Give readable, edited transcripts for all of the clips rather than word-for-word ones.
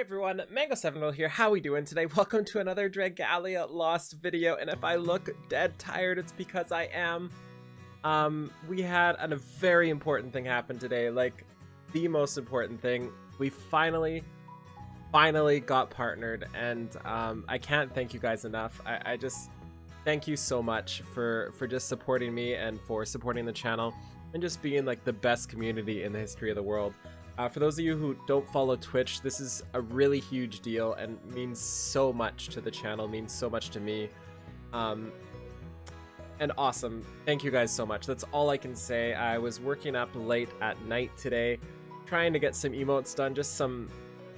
Hey everyone, Mango7 here. How we doing today? Welcome to another Dragalia Lost video, and if I look dead tired, it's because I am. We had a very important thing happen today, like the most important thing. We finally got partnered, and I can't thank you guys enough. I just thank you so much for just supporting me and for supporting the channel and just being like the best community in the history of the world. For those of you who don't follow Twitch, this is a really huge deal and means so much to the channel, means so much to me. And awesome. Thank you guys so much. That's all I can say. I was working up late at night today, trying to get some emotes done, just some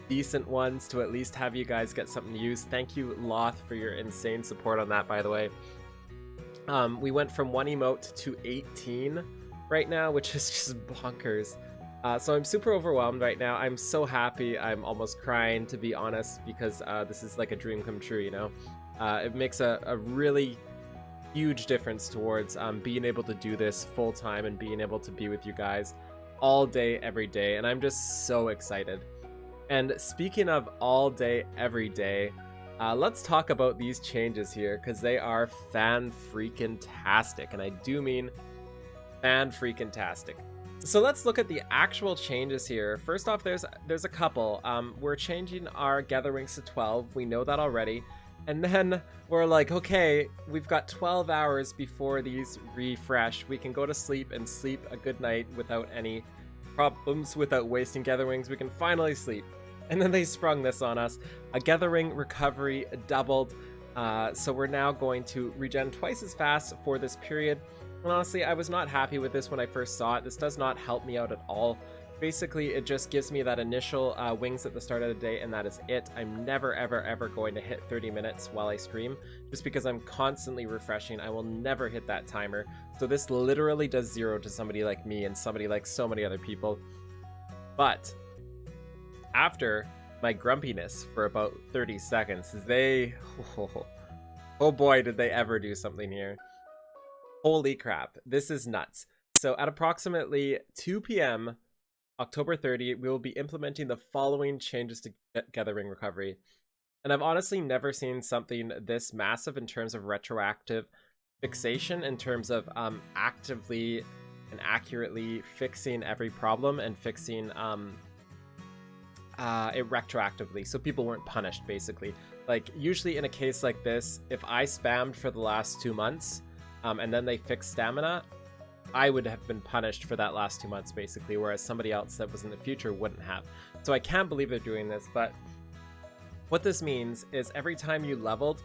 decent ones to at least have you guys get something to use. Thank you, Loth, for your insane support on that, by the way. We went from 1 emote to 18 right now, which is just bonkers. So I'm super overwhelmed right now. I'm so happy. I'm almost crying, to be honest, because this is like a dream come true, you know? It makes a really huge difference towards being able to do this full time and being able to be with you guys all day, every day. And I'm just so excited. And speaking of all day, every day, let's talk about these changes here, because they are fan-freaking-tastic. And I do mean fan-freaking-tastic. So let's look at the actual changes here. First off, there's a couple. We're changing our Getherwings to 12. We know that already. And then we're like, okay, we've got 12 hours before these refresh. We can go to sleep and sleep a good night without any problems, without wasting Getherwings. We can finally sleep. And then they sprung this on us. A Gethering recovery doubled. So we're now going to regen twice as fast for this period. And honestly, I was not happy with this when I first saw it. This does not help me out at all. Basically, it just gives me that initial wings at the start of the day, and that is it. I'm never, ever, ever going to hit 30 minutes while I stream, just because I'm constantly refreshing. I will never hit that timer. So this literally does 0 to somebody like me and somebody like so many other people. But after my grumpiness for about 30 seconds, oh boy, did they ever do something here. Holy crap, this is nuts. So at approximately 2 p.m. October 30, we will be implementing the following changes to Gethering recovery. And I've honestly never seen something this massive in terms of retroactive fixation, in terms of actively and accurately fixing every problem and fixing it retroactively, so people weren't punished, basically. Like, usually in a case like this, if I spammed for the last 2 months, and then they fixed stamina, I would have been punished for that last 2 months, basically, whereas somebody else that was in the future wouldn't have. So I can't believe they're doing this, but what this means is every time you leveled,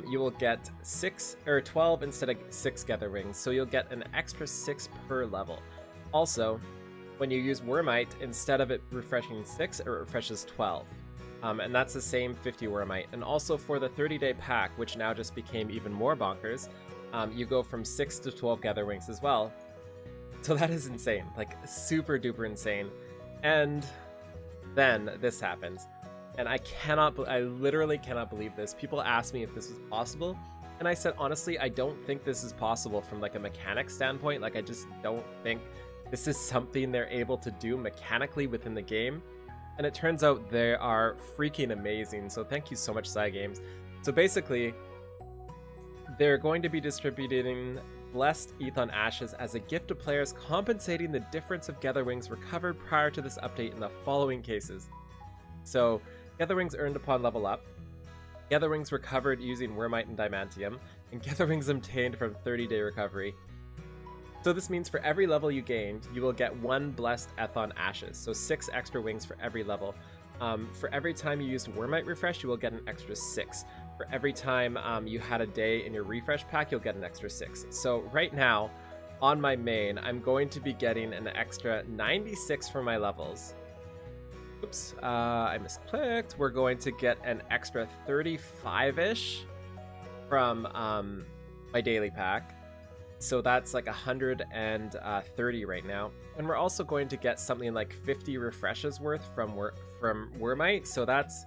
you will get 6 or 12 instead of 6 Getherwings, so you'll get an extra 6 per level. Also, when you use Wormite, instead of it refreshing 6, it refreshes 12. And that's the same 50 Wormite. And also for the 30-day pack, which now just became even more bonkers, you go from 6 to 12 Getherwings as well. So that is insane, like super duper insane. And then this happens. And I literally cannot believe this. People asked me if this was possible. And I said, honestly, I don't think this is possible from like a mechanic standpoint. Like, I just don't think this is something they're able to do mechanically within the game. And it turns out they are freaking amazing. So thank you so much, Cygames. So basically, they're going to be distributing Blessed Ethon Ashes as a gift to players, compensating the difference of Getherwings recovered prior to this update in the following cases. So, Getherwings earned upon level up, Getherwings recovered using Wormite and Diamantium, and Getherwings obtained from 30-day recovery. So this means for every level you gained, you will get 1 Blessed Ethon Ashes, so 6 extra wings for every level. For every time you used Wormite refresh, you will get an extra 6. For every time you had a day in your refresh pack, you'll get an extra 6. So right now, on my main, I'm going to be getting an extra 96 for my levels. Oops, I misclicked. We're going to get an extra 35-ish from my daily pack. So that's like 130 right now. And we're also going to get something like 50 refreshes worth from Wormite. So that's,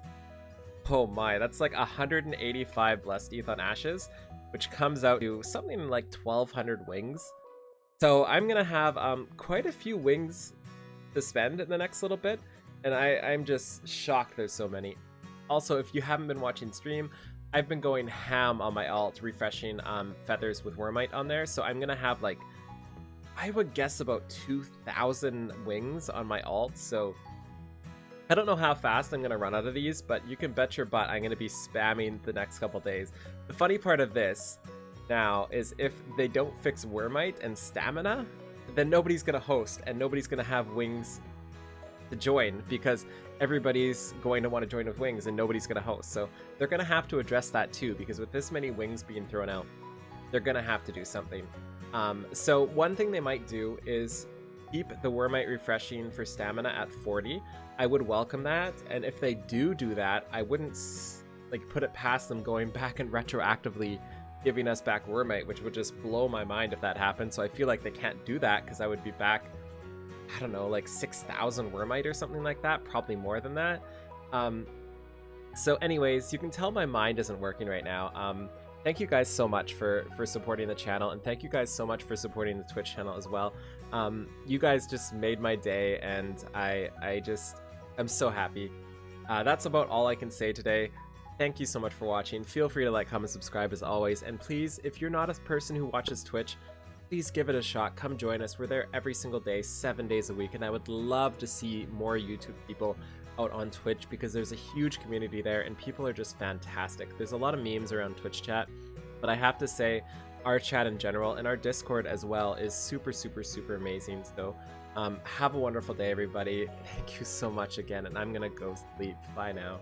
oh my, that's like 185 Blessed Ethon Ashes, which comes out to something like 1,200 wings. So I'm going to have quite a few wings to spend in the next little bit. And I'm just shocked there's so many. Also, if you haven't been watching stream, I've been going ham on my alt, refreshing feathers with Wormite on there. So I'm gonna have like, I would guess about 2,000 wings on my alt. So I don't know how fast I'm gonna run out of these, but you can bet your butt I'm gonna be spamming the next couple days. The funny part of this now is if they don't fix Wormite and stamina, then nobody's gonna host and nobody's gonna have wings to join because everybody's going to want to join with wings and nobody's going to host. So they're going to have to address that too, because with this many wings being thrown out, they're going to have to do something. So one thing they might do is keep the Wormite refreshing for stamina at 40. I would welcome that. And if they do that, I wouldn't like put it past them going back and retroactively giving us back Wormite, which would just blow my mind if that happened. So I feel like they can't do that because I would be back, I don't know, like 6,000 Wormite or something like that, probably more than that. So anyways, you can tell my mind isn't working right now. Thank you guys so much for supporting the channel, and thank you guys so much for supporting the Twitch channel as well. You guys just made my day, and I'm so happy. That's about all I can say today. Thank you so much for watching. Feel free to like, comment, subscribe as always, and please, if you're not a person who watches Twitch, please give it a shot. Come join us. We're there every single day, 7 days a week, and I would love to see more YouTube people out on Twitch because there's a huge community there and people are just fantastic. There's a lot of memes around Twitch chat, but I have to say our chat in general and our Discord as well is super, super, super amazing. So have a wonderful day, everybody. Thank you so much again, and I'm gonna go sleep. Bye now.